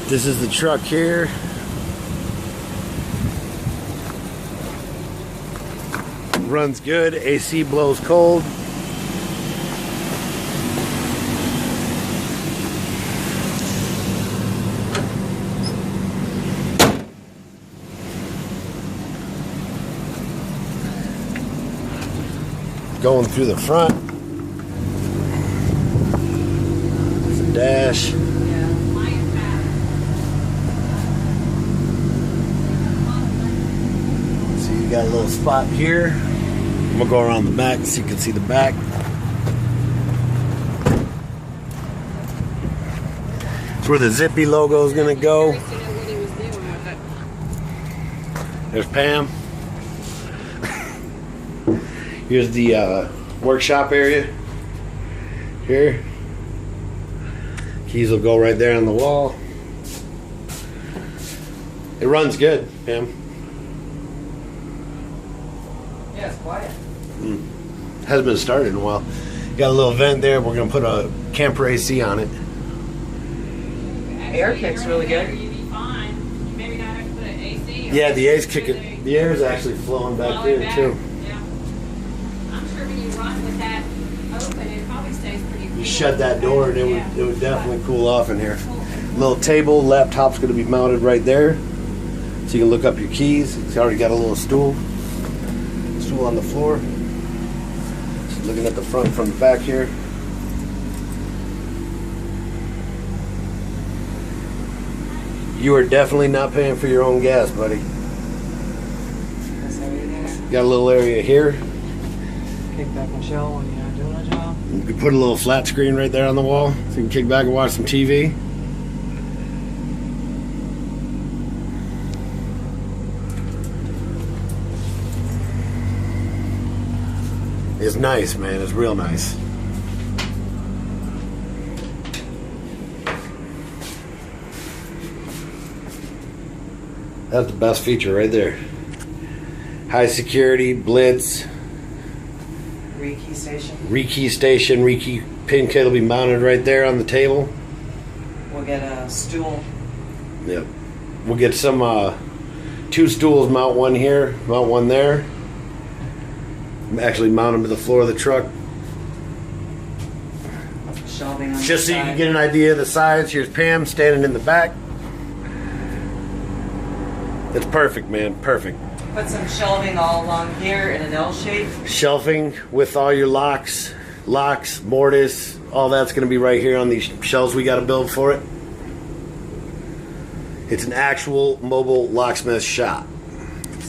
This is the truck here. Runs good. AC blows cold. Going through the front. There's a dash. So you got a little spot here. I'm gonna go around the back so you can see the back. It's where the Zippy logo is gonna go. There's Pam. Here's the workshop area. Here. Keys will go right there on the wall. It runs good, Pam. Yeah, it's quiet. Hasn't been started in a while. Got a little vent there. We're gonna put a camper AC on it. Air kick's really good. Yeah, the air's kicking. The air is actually flowing back here too. You shut that door and it would definitely cool off in here. Little table, laptop's going to be mounted right there, so you can look up your keys. It's already got a little stool on the floor. Just looking at the front from the back here. You are definitely not paying for your own gas, buddy. Got a little area here. Kick back and show when you're not doing a job. You can put a little flat screen right there on the wall, so you can kick back and watch some TV. It's nice, man. It's real nice. That's the best feature right there. High security, blitz. Rekey station. Rekey station, rekey pin kit will be mounted right there on the table. We'll get a stool. Yep. We'll get some 2 stools, mount one here, mount one there. Actually mount them to the floor of the truck. Shelving on Just the so you side. can get an idea of the size. Here's Pam standing in the back. It's perfect, man. Perfect. Put some shelving all along here in an L shape. Shelving with all your locks, mortise, all that's going to be right here on these shelves we got to build for it. It's an actual mobile locksmith shop.